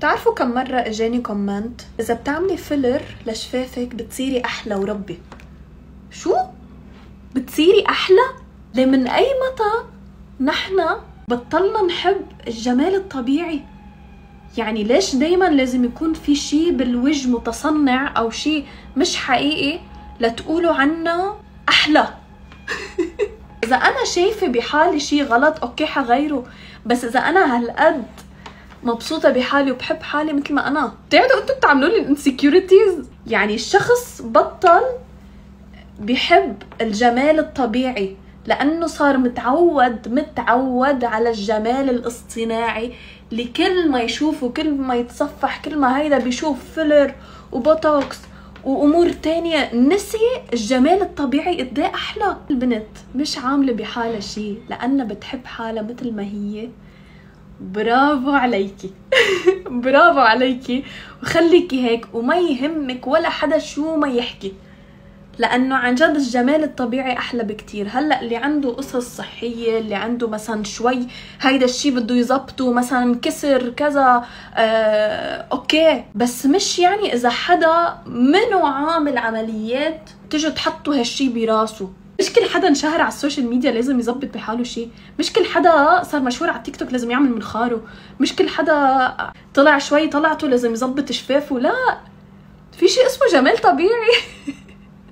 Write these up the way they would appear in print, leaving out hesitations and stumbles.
بتعرفوا كم مرة اجاني كومنت اذا بتعملي فيلر لشفافك بتصيري احلى وربي؟ شو؟ بتصيري احلى؟ ليه من اي متى نحنا بطلنا نحب الجمال الطبيعي؟ يعني ليش دايما لازم يكون في شي بالوجه متصنع او شي مش حقيقي لتقولوا عنه احلى؟ اذا انا شايفه بحالي شي غلط اوكي حغيره، بس اذا انا هالقد مبسوطة بحالي وبحب حالي مثل ما انا، بتعرفوا انتوا بتعملوا لي الانسكيورتيز. يعني الشخص بطل بحب الجمال الطبيعي لانه صار متعود على الجمال الاصطناعي اللي كل ما يشوفه كل ما يتصفح كل ما هيدا بيشوف فيلر وبوتوكس وامور تانية، نسي الجمال الطبيعي قد ايه احلى. البنت مش عاملة بحالها شي لانها بتحب حالها مثل ما هي، برافو عليكي. برافو عليكي، وخليكي هيك وما يهمك ولا حدا شو ما يحكي، لانه عن جد الجمال الطبيعي احلى بكتير. هلا اللي عنده قصص صحيه، اللي عنده مثلا شوي هيدا الشي بده يزبطه، مثلا كسر كذا، اوكي، بس مش يعني اذا حدا منه عامل عمليات تجوا تحطوا هالشي براسه. مش كل حدا انشهر على السوشيال ميديا لازم يزبط بحاله شيء، مش كل حدا صار مشهور على التيك توك لازم يعمل منخاره، مش كل حدا طلع شوي طلعته لازم يزبط شفافه، لا، في شيء اسمه جمال طبيعي.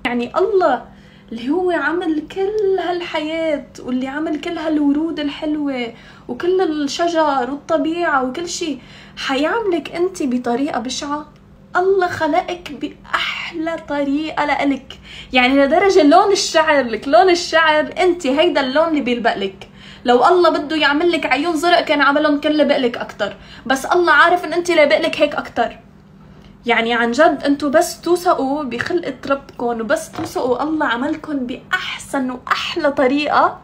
يعني الله اللي هو عمل كل هالحياة واللي عمل كل هالورود الحلوة وكل الشجر والطبيعة وكل شيء حيعملك انت بطريقة بشعة؟ الله خلقك بأحلى طريقة لإلك، يعني لدرجة لون الشعر لك، لون الشعر انت هيدا اللون اللي بيلبق لك. لو الله بده يعمل لك عيون زرق كان عملهم كان لبق لك اكتر، بس الله عارف ان انت لبق لك هيك اكتر. يعني عن جد انتو بس توثقوا بخلقة ربكم وبس توثقوا الله عملكم بأحسن وأحلى طريقة،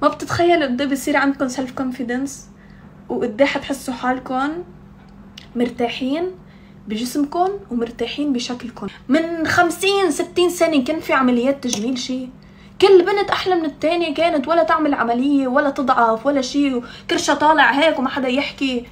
ما بتتخيلوا قد ايه بصير عندكم سيلف كونفيدنس وقد ايه حتحسوا حالكم مرتاحين بجسمكم ومرتاحين بشكلكم. من 50-60 سنة كان في عمليات تجميل شي، كل بنت احلى من التانية كانت، ولا تعمل عملية ولا تضعف ولا شي، وكرشها طالع هيك وما حدا يحكي.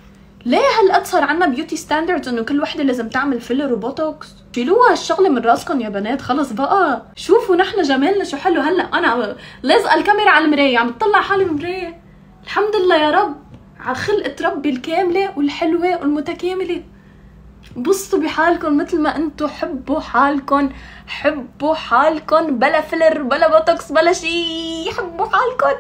ليه هالقد صار عنا بيوتي ستاندردز انه كل وحده لازم تعمل فيلر وبوتوكس؟ شيلوها هالشغله من راسكم يا بنات، خلص بقى شوفوا نحن جمالنا شو حلو. هلا انا لازقه الكاميرا على المرايه عم بطلع حالي بالمرايه، الحمد لله يا رب على خلقه ربي الكامله والحلوه والمتكامله. بصوا بحالكم مثل ما انتم، حبوا حالكم، حبوا حالكم بلا فيلر بلا بوتوكس بلا شي، حبوا حالكم.